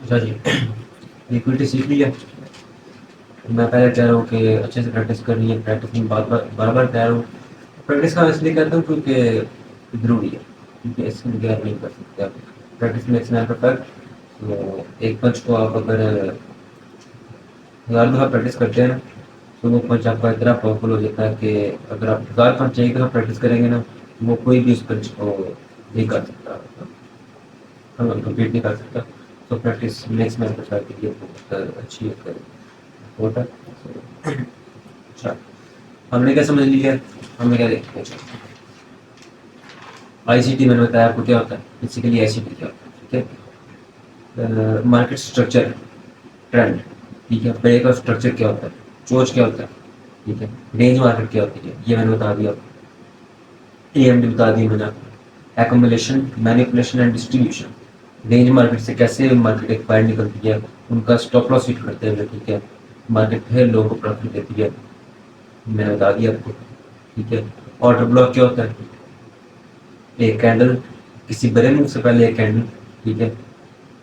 अच्छा जी। लिक्विडिटी सीख लिया। मैं पहले कह रहा हूँ कि अच्छे से प्रैक्टिस करनी है, प्रैक्टिस में बार बार कह रहा हूँ। प्रैक्टिस का इसलिए कहता हूँ क्योंकि ज़रूरी है, क्योंकि इसके बगैर नहीं कर सकते आप। Practice makes man perfect. तो एक पंच को आप अगर 1000 दफ़ा प्रैक्टिस करते हैं ना, तो वो पंच आपका इतना पावरफुल हो जाता है कि अगर आप 1000 पंच एक दफ़ा प्रैक्टिस करेंगे ना, वो कोई भी उस पंच को नहीं कर सकता, कंप्लीट नहीं कर सकता। तो प्रैक्टिस मेक्स मैन परफेक्ट के लिए बहुत अच्छी एक कोट है। अच्छा, हमने क्या समझ लिया, हमने क्या देखा। आईसीटी मैंने बताया आपको क्या होता है, बेसिकली आईसीटी क्या होता है, ठीक है। मार्केट स्ट्रक्चर, ट्रेंड, ठीक है। ब्रेक ऑफ स्ट्रक्चर क्या होता है, चोच क्या होता है, ठीक है। रेंज मार्केट क्या होती है, ये मैंने बता दिया आपको। एएमडी बता दी मैंने आपको। Accumulation, manipulation and distribution. Range market से कैसे मार्केट एक बाहर निकलती है, उनका स्टॉप लॉस हिट करते हैं, ठीक है। मार्केट फिर लोगों को प्रॉफिट देती है, मैंने बता दिया आपको, ठीक है। ऑर्डर ब्लॉक क्या होता है, एक कैंडल, किसी बड़े मूव से पहले एक कैंडल, ठीक है,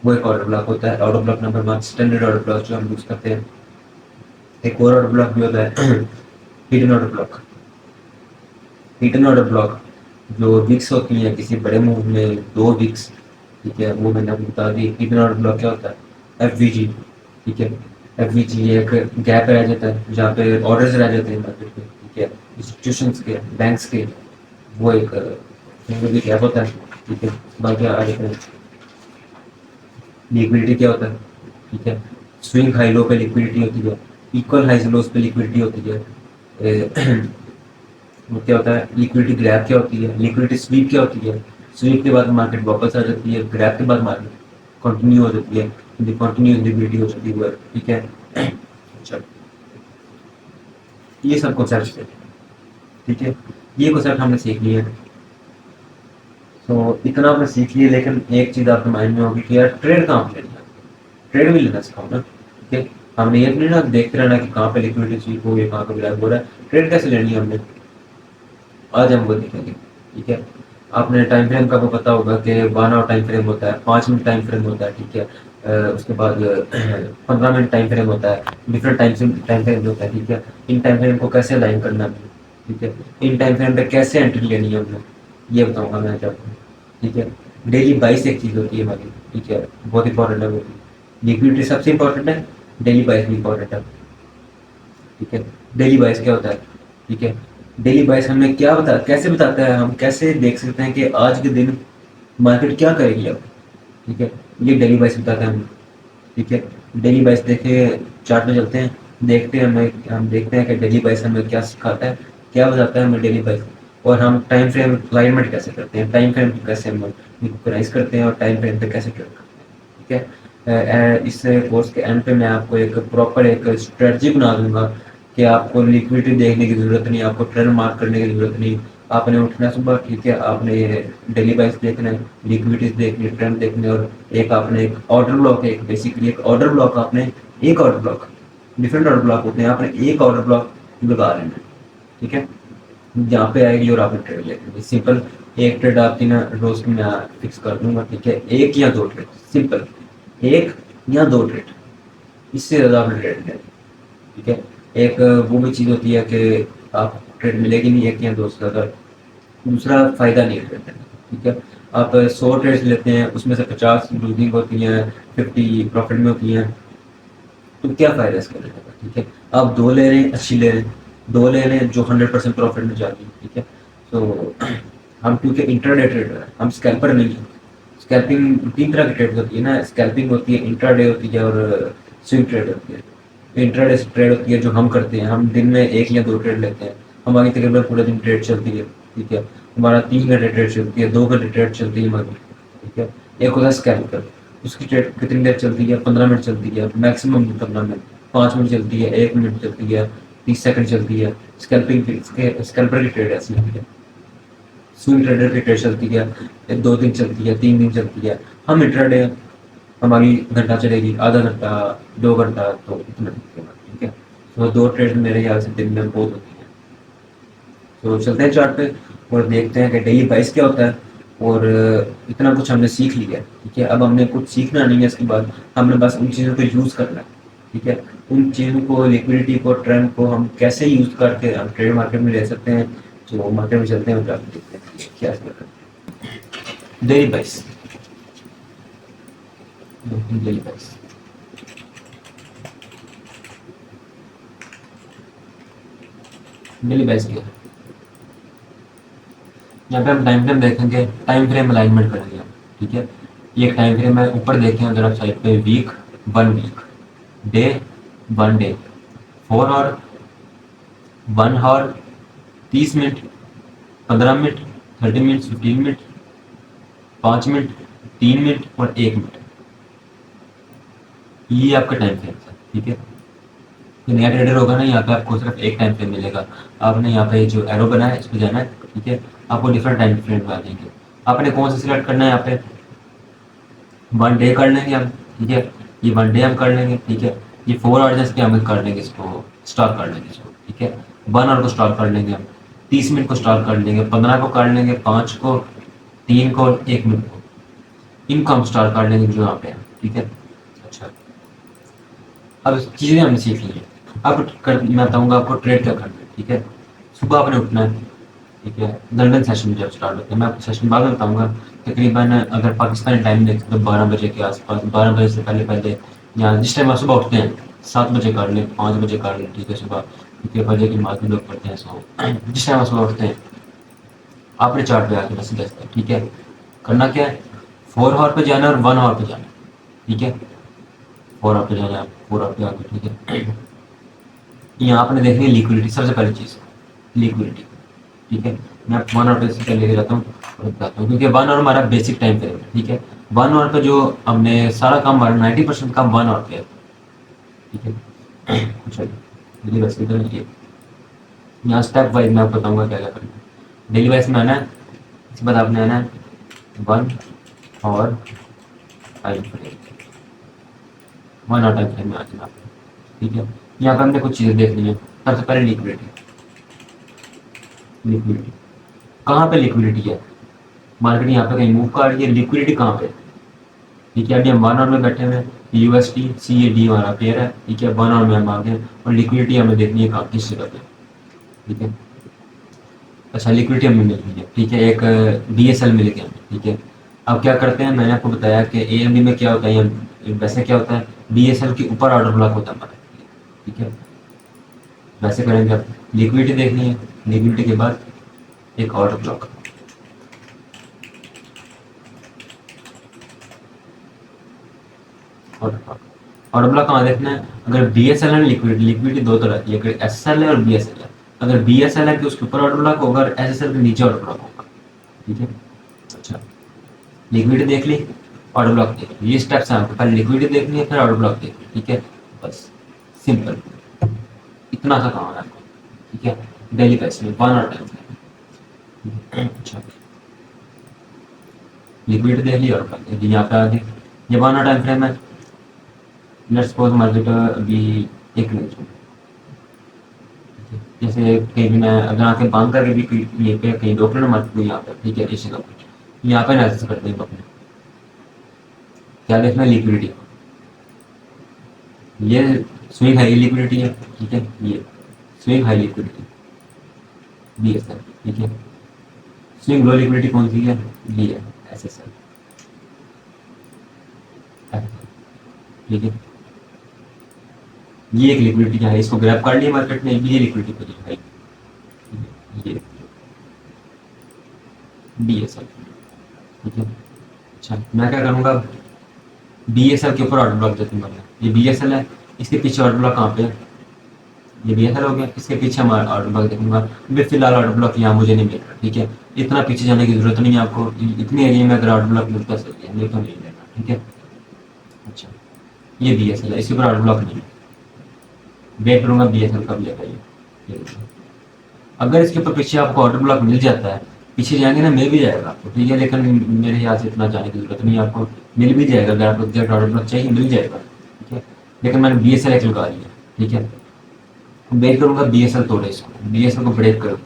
वो एक ऑर्डर ब्लॉक होता है। Order block number 1 standard order block जो हम यूज करते हैं। एक और ऑर्डर ब्लॉक भी होता है hidden order block. Hidden order block जो विक्स होती हैं किसी बड़े मूव में, 2 विक्स, ठीक है, वो मैंने आपको बता दी। हिडन ऑर्डर ब्लॉक क्या होता है, एफवीजी, ठीक है। एफवीजी एक गैप रह जाता है जहाँ पे ऑर्डर्स रह जाते हैं मार्केट में, ठीक है, इंस्टीट्यूशंस के, बैंक्स के, वो एक गैप होता है, ठीक है। बाकी आ जाते हैं। लिक्विडिटी क्या होता है, ठीक है। स्विंग हाई लो पे लिक्विडिटी होती है, इक्वल हाई लोस पे लिक्विडिटी होती है। वो क्या होता है, लिक्विडिटी ग्रैब क्या होती है, लिक्विडिटी स्वीप क्या होती है। स्वीप के बाद मार्केट वापस आ जाती है, ग्रैब के बाद मार्केट कंटिन्यू हो जाती है, कंटिन्यू लिक्विडिटी हो चुकी है, ठीक है। अच्छा, ये सब कॉन्सेप्ट है, ठीक है। ये कॉन्सेप्ट हमने सीख लिए। तो इतना आपने सीख लिया, लेकिन एक चीज़ आपके माइंड में होगी कि यार ट्रेड कहाँ पे लेनी है, ट्रेड भी लेना सिखाओ ना, ठीक है। हमने ये नहीं ना देखते रहना कि कहाँ पे लिक्विडिटी स्वीप हो रही है, कहाँ पे ग्रैब हो रहा है। ट्रेड कैसे लेनी है हमने, आज हम वो देखेंगे, ठीक है। आपने टाइम फ्रेम का वो पता होगा कि 1 आवर टाइम फ्रेम होता है, 5 मिनट टाइम फ्रेम होता है, ठीक है। उसके बाद 15 मिनट टाइम फ्रेम होता है, डिफरेंट टाइम फ्रेम होता है, ठीक है। इन टाइम फ्रेम को कैसे अलाइन करना है, ठीक है। इन टाइम फ्रेम पे कैसे एंट्री लेनी है हमने, ये बताऊंगा मैं आपको, ठीक है। डेली बाइस एक चीज़ होती है हमारी, ठीक है, बहुत इंपॉर्टेंट है वो। लिक्विडिटी सबसे इंपॉर्टेंट है, डेली बाइस भी इंपॉर्टेंट है, ठीक है। डेली बाइस क्या होता है, ठीक है। डेली बाइस हमें क्या बता कैसे बताता है, हम कैसे देख सकते हैं कि आज के दिन मार्केट क्या करेगी अब, ठीक है। ये डेली बाइस बताता है हमें, ठीक है। डेली बाइस देखे, चार्ट में चलते हैं, देखते हैं, हम देखते हैं कि डेली बाइस हमें क्या सिखाता है, क्या बताता है हमें डेली बाइस। और हम टाइम फ्रेम अलाइनमेंट कैसे करते हैं, टाइम फ्रेम को कैसे हम रिकॉग्नाइज करते हैं और टाइम फ्रेम पे कैसे ट्रेड करते हैं, ठीक है। इस कोर्स के एंड पे मैं आपको एक प्रॉपर एक स्ट्रेटजी बना दूंगा कि आपको लिक्विडिटी देखने की ज़रूरत नहीं, आपको ट्रेंड मार्क करने की ज़रूरत नहीं। आपने उठना सुबह, ठीक है, आपने डेली वाइज देखना है, लिक्विडिटीज देखनी है, ट्रेंड देखने, और एक आपने एक ऑर्डर ब्लॉक है, बेसिकली एक ऑर्डर ब्लॉक आपने, एक order block, different order block होते हैं, आपने एक ऑर्डर ब्लॉक लगा लेना है, ठीक है। जहाँ पे आएगी और आपने ट्रेड लेनी, सिंपल। एक ट्रेड आपकी ना रोज की मैं फिक्स कर दूंगा, ठीक है, एक या दो ट्रेड, सिंपल, एक या दो ट्रेड, इससे ज़्यादा आपने ट्रेड लेना, ठीक है। एक वो भी चीज़ होती है कि आप ट्रेड मिलेगी नहीं एक या दो से ज़्यादा, दूसरा फ़ायदा नहीं है ट्रेड लेने का, ठीक है। आप 100 ट्रेड्स लेते हैं, उसमें से 50 लूजिंग होती हैं, 50 प्रॉफिट में होती हैं, तो क्या फ़ायदा इसका लेने का, ठीक है। आप दो ले रहे हैं, अच्छी ले रहे हैं, दो ले रहे हैं जो 100% प्रॉफिट में जाती है, ठीक है। तो हम क्योंकि इंट्राडे ट्रेडर हैं, हम स्कैल्पर नहीं हैं। स्कैल्पिंग 3 तरह की ट्रेड होती है ना, स्कैल्पिंग होती है, इंट्राडे होती है और स्विंग ट्रेड होती है। इंट्राडे ट्रेड होती है जो हम करते हैं, हम दिन में एक या दो ट्रेड लेते हैं, हमारी तकरीबन पूरे दिन ट्रेड चलती है, ठीक है। हमारा 3 घंटे ट्रेड चलती है, 2 घंटे ट्रेड चलती है हमारी, ठीक है। एक होता है स्कैल्पर, उसकी ट्रेड कितनी देर चलती है, 15 मिनट चलती है मैक्सिमम, 15 मिनट, 5 मिनट चलती है, 1 मिनट चलती है, 30 सेकंड चलती है। स्कैल्पिंग स्कैल्पर की ट्रेड ऐसी होती है। स्विंग ट्रेडर की ट्रेड चलती है, 2 दिन चलती है, 3 दिन चलती है। हम इंट्राडे हैं, हमारी घंटा चलेगी, आधा घंटा, 2 घंटा, तो इतना चलेगा, ठीक है। तो 2 ट्रेड मेरे ख्याल से दिन में बहुत होती है। तो चलते हैं चार्ट पे और देखते हैं कि डेली प्राइस क्या होता है। और इतना कुछ हमने सीख लिया, ठीक है। अब हमने कुछ सीखना नहीं है इसके बाद, हमने बस उन चीज़ों को यूज़ करना है, ठीक है। उन चीज़ों को, लिक्विडिटी को, ट्रेंड को हम कैसे यूज़ करके हम ट्रेड मार्केट में ले सकते हैं। जो मार्केट में चलते हैं जाकर देखते हैं क्या करते हैं। Daily price, daily price, daily price क्या है। यहाँ पे हम टाइम फ्रेम देखेंगे, टाइम फ्रेम अलाइनमेंट करेंगे हम, ठीक है। ये टाइम फ्रेम है, ऊपर देखें अगर आप साइड पे week, 1 week, day, 1 day, 4 hour, 1 hour, 30 minute, 15 minute, 30 minute, 15 minute, 5 minute, 3 minute और 1 मिनट। ये आपका टाइम फ्रेम है, ठीक है। जो नया ट्रेडर होगा ना, यहाँ पे आपको सिर्फ एक टाइम फ्रेम मिलेगा। आपने यहाँ पे जो एरो बना है इस पर जाना है, ठीक है। आपको डिफरेंट टाइम फ्रेम आ जाएंगे। आपने कौन सा सिलेक्ट करना है, यहाँ पे 1 डे कर लेंगे हम, ठीक है। ये 1 डे हम कर लेंगे, ठीक है। ये 4 आवर जैसे हम कर लेंगे, इसको स्टॉप कर लेंगे इसको, ठीक है। 1 आवर को स्टॉप कर लेंगे हम, 30 मिनट को स्टॉप कर लेंगे, 15 को कर लेंगे, 5 को, 3 को और 1 मिनट को। इनको हम स्टार्ट कर लेंगे जो यहाँ पे है, ठीक है। अच्छा, अब चीज़ें हमने सीख ली हैं। अब मैं बताऊँगा आपको ट्रेड क्या करना है, ठीक है। सुबह आपने उठना है, ठीक है। लंदन सेशन जब स्टार्ट होता है, मैं आपको सेशन बाद में बताऊँगा। तकरीबन अगर पाकिस्तानी टाइम देखें तो 12 बजे के आसपास, 12 बजे से पहले पहले, या जिस टाइम आप सुबह उठते हैं, 7 बजे कर लें, 5 बजे कर लें, ठीक है। सुबह, ठीक है, बजे की नमाज़ में लोग पढ़ते हैं, सो जिस टाइम आप सुबह उठते हैं आपने चार्ट पे आके बस दस्ता है, ठीक है। करना क्या है, 4 आवर पे जाना है और 1 आवर पे जाना है, ठीक है। 4 आवर पे जाना है, 4 आवर पे आके, ठीक है। यहाँ आपने देखनी है लिक्विडिटी, सबसे पहली चीज़ लिक्विडिटी, ठीक है। मैं 1 आवर पे से लेके जाता हूँ और बताता हूँ, क्योंकि 1 आवर हमारा बेसिक टाइम फ्रेम है, ठीक है। 1 आवर पे जो हमने सारा काम हमारा 90% काम 1 आवर पे है, ठीक है। चलिए, डेली बेस पे ये यहाँ स्टेप वाइज मैं आपको बताऊँगा क्या क्या करना है। डेली बेस में आना है, इसके बाद आपने आना है 1 hour time frame, 1 hour time frame में आ जाना आपने, ठीक है। यहाँ पे हमने कुछ चीज़ें देखनी है। सबसे पहले लिक्विडिटी, लिक्विडिटी कहाँ पे लिक्विडिटी है, मार्केट यहाँ पे कहीं मूव कर रही है, लिक्विडिटी कहाँ पे, ठीक है। अभी हम 1 आवर में बैठे हुए हैं, यूएसटी CAD हमारा पेयर है, ठीक है। 1 आवर में हम आ गए और लिक्विडिटी हमें देखनी है कहाँ, किस जगह पे, ठीक है। अच्छा, लिक्विडिटी हमें मिल गई है, ठीक है। एक DSL मिल गया हमें, ठीक है। अब क्या करते हैं, मैंने आपको बताया कि AMD में क्या होता है, वैसे क्या होता है, DSL के ऊपर ऑर्डर ब्लॉक होता है हमारा, ठीक है। वैसे करेंगे, अब लिक्विडिटी देखनी है, लिक्विडिटी के बाद एक ऑर्डर ब्लॉक, ऑर्डर ब्लॉक कहाँ देखना है। अगर BSL है, लिक्विडिटी दो तरह की है, अगर SSL है और BSL है। अगर BSL है कि उसके ऊपर ऑर्डर ब्लॉक होगा और SSL के नीचे ऑर्डर ब्लॉक होगा, ठीक है। अच्छा, लिक्विडिटी देख ली, ऑर्डर ब्लॉक देख ली, ये स्टेप्स हैं आपको, पहले लिक्विडिटी देखनी है, फिर ऑर्डर ब्लॉक देखनी है, ठीक है। बस सिंपल, इतना सा काम है आपको, ठीक है। डेली बेस में 1 आवर टाइम। अच्छा, लिक्विडिटी देख ली और यहाँ पे आ गए, ये 1 आवर टाइम फ्रेम है। लेट्स सपोज मार्केट अभी 1 मिनट, जैसे कहीं भी मैं अगर आंखें बंद करके भी ये पे कहीं डॉक्टर ने मार्केट को यहाँ पे, ठीक है, इसी का यहाँ पे एनालिसिस करते हैं अपने, क्या देखना है, लिक्विडिटी। ये स्विंग हाई लिक्विडिटी है, ठीक है। ये स्विंग हाई लिक्विडिटी BSL, ठीक है। स्विंग लो लिक्विडिटी कौन सी है, ये है SSL, ठीक है। ये एक लिक्विडिटी है, इसको ग्रैब कर लिया मार्केट ने, ये लिक्विडिटी पोजीशन है, ये BSL, ठीक है। अच्छा, मैं क्या करूँगा, BSL के ऊपर ऑर्डर ब्लॉक देता हूँ। ये BSL है, इसके पीछे ऑर्डर ब्लॉक कहाँ पे है, ये BSL हो गया, इसके पीछे मैं ऑर्डर ब्लॉक देखूंगा। अभी फिलहाल ऑर्डर ब्लॉक यहाँ मुझे नहीं मिल रहा, ठीक है। इतना पीछे जाने की जरूरत नहीं है आपको, इतने एरिया में अगर ऑर्डर ब्लॉक मिलता सही है, नहीं तो नहीं लेना, ठीक है। अच्छा, ये BSL है, इसके ऊपर ऑर्डर ब्लॉक नहीं है, वेट करूँगा BSL कब लेगा ये। अगर इसके ऊपर पीछे आपको ऑर्डर ब्लॉक मिल जाता है, पीछे जाएंगे ना, मिल भी जाएगा आपको, ठीक है। लेकिन मेरे ख्याल से इतना जाने की जरूरत नहीं है, आपको मिल भी जाएगा। अगर आपको एग्जैक्ट ऑर्डर ब्लॉक चाहिए मिल जाएगा, ठीक है। लेकिन मैंने BSL एक लगा लिया, ठीक है। ब्रेक करूँगा, BSL तोड़े इसको, BSL को ब्रेक करो,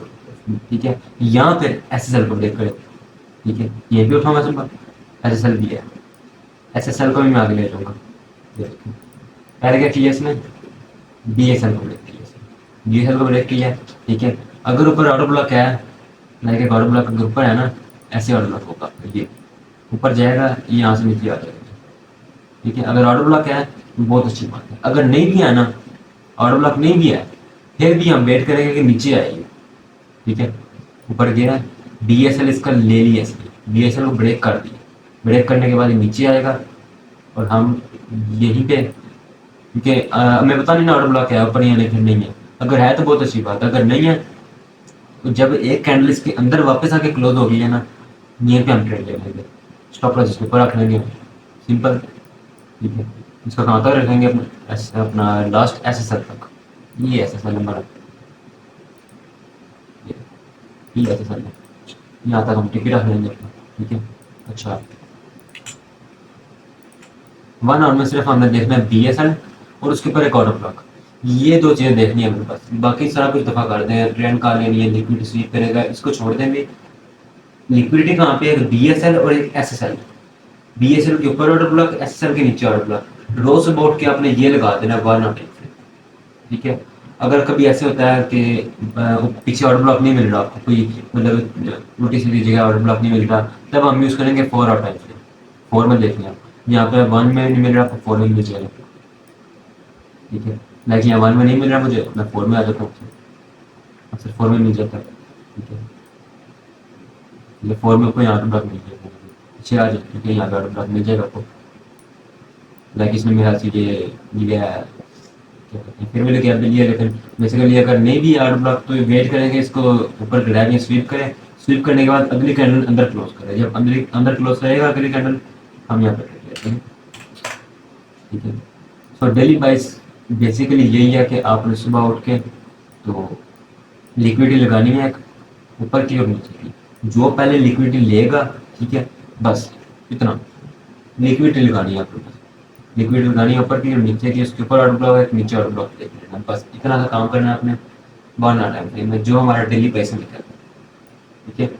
ठीक है। यहाँ पे SSL को ब्रेक करे, ठीक है, ये भी उठाऊंगा सिंपल, SSL भी है, SSL को भी मैं आगे ले लूँगा। पहले क्या किया इसने, BSL को ब्रेक किया, BSL को ब्रेक किया। ठीक है, अगर ऊपर ऑर्डर ब्लॉक है, लाइक एक ऑर्डर ब्लॉक अगर ऊपर है ना, ऐसे ऑर्डर ब्लॉक होगा, ये ऊपर जाएगा, ये यहाँ से नीचे आ जाएगा। ठीक है, अगर ऑर्डर ब्लॉक है तो बहुत अच्छी बात है, अगर नहीं भी है ना, ऑर्डर ब्लॉक नहीं भी है, फिर भी हम वेट करेंगे कि नीचे आएगी। ठीक है, ऊपर गया, BSL इसका ले लिया, इसने BSL को ब्रेक कर दिया, ब्रेक करने के बाद ये नीचे आएगा और हम यहीं पे, क्योंकि हमें पता नहीं ना ऑर्डर ब्लॉक है ऊपर या नहीं है, अगर है तो बहुत अच्छी बात है, अगर नहीं है तो जब एक कैंडल इसके अंदर वापस आके क्लोज हो गई है ना, यहीं पे हम ट्रेड ले लेंगे, स्टॉप लॉस इसके ऊपर रख लेंगे, सिंपल। ठीक है, इसका कहाँ तक रखेंगे, अपना लास्ट SSL तक, ये SSL नंबर, ये SSL है, यहाँ तक हम टिकट रख लेंगे अपना। ठीक है, अच्छा 1 आवर में सिर्फ हमने देखना है BSL और उसके ऊपर एक ऑर्डर ब्लॉक, ये दो चीज़ें देखनी है मेरे पास, बाकी सारा कुछ दफ़ा कर दें, ट्रेंड कहाँ लेनी है, लिक्विड स्वीप करेगा, इसको छोड़ देंगे। लिक्विडिटी कहाँ पे है, एक BSL और एक SSL, BSL के ऊपर ऑर्डर ब्लॉक, SSL के नीचे ऑर्डर ब्लॉक, रोज अबाउट के आपने ये लगा देना 1 और 2। ठीक है, अगर कभी ऐसे होता है कि पीछे ऑर्डर ब्लॉक नहीं मिल रहा आपको, कोई मतलब उल्टी सीधी जगह ऑर्डर ब्लॉक नहीं मिल रहा, तब हम यूज़ करेंगे 4 और 5। 4 में देखें आप, यहाँ पे 1 में नहीं मिल रहा, आपको 4 में मिल जाएगा। ठीक है, लाइक यहाँ 1 में नहीं मिल रहा मुझे, मैं 4 में आ जाता हूँ, सिर्फ 4 में मिल जाता है। ठीक है, ये 4 में आपको यहाँ पे ब्लॉक मिल जाएगा, पीछे आ जाए, ठीक है, यहाँ पे ब्लॉक मिल जाएगा आपको, लाइक इसमें मेरा सीधे लिया है, क्या कहते हैं, फिर भी लेके लिया, लेकिन बेसिकली अगर नहीं भी ऑर्डर ब्लॉक तो वेट करेंगे, इसको ऊपर ड्रैग या स्वीप करें, स्वीप करने के बाद अगली कैंडल अंदर क्लोज करें, जब अंदर क्लोज रहेगा अगली कैंडल, हम यहाँ पर ट्रेड लेते हैं। ठीक है, सो डेली बाइस बेसिकली यही है कि आपने सुबह उठ के तो लिक्विडिटी लगानी है, एक ऊपर की और नीचे की, जो पहले लिक्विडिटी लेगा, ठीक है, बस इतना लिक्विडिटी लगानी है आपको, लिक्विड लगानी है ऊपर की और नीचे की, उसके ऊपर ऑर्डर ब्लॉक है, नीचे ऑर्डर ब्लॉक देख लेना, बस इतना सा काम करना है आपने 1 आवर टाइम फ्रेम में, जो हमारा डेली पैसे निकलता है। ठीक है,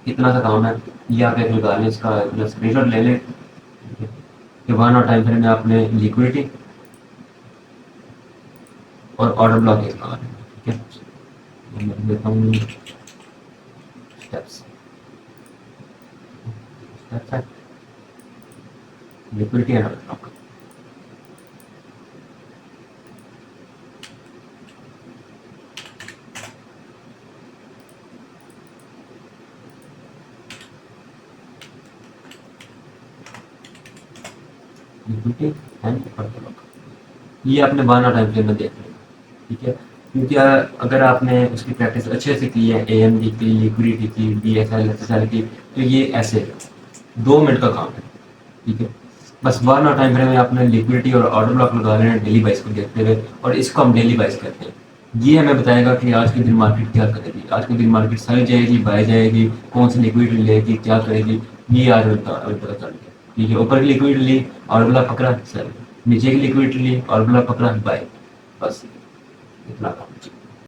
इतना सा काम है, ये आप एक लगा लें, इसका स्क्रीनशॉट ले लें। ठीक है, कि 1 आवर टाइम फ्रेम में आपने लिक्विडिटी और ऑर्डर ब्लॉक एक लगा लें। ठीक है, मैं देता हूँ स्टेप्स, स्टेप्स है liquidity and order block. Liquidity and order block, ये आपने 1 आवर टाइम फ्रेम में देख लिया। ठीक है, क्योंकि अगर आपने उसकी प्रैक्टिस अच्छे से की है, AMD की, लिक्विडिटी की, BSL SSL की, तो ये ऐसे 2 मिनट का काम है। ठीक है, बस 1 आवर टाइम फ्रेम में आपने लिक्विडिटी और ऑर्डर ब्लॉक लगा लेना डेली बाइस को देखते हुए, और इसको हम डेली बाइस कहते हैं। ये हमें बताएगा कि आज के दिन मार्केट क्या करेगी, आज के दिन मार्केट सेल जाएगी, बाय जाएगी, कौन सी लिक्विडिटी लेगी, क्या करेगी, ये आज अभी पता चल गया। ठीक है, ऊपर की लिक्विडिटी ली, ऑर्डर ब्लॉक पकड़ा सेल, नीचे की लिक्विडिटी ली, ऑर्डर ब्लॉक पकड़ा बाय, बस इतना काम।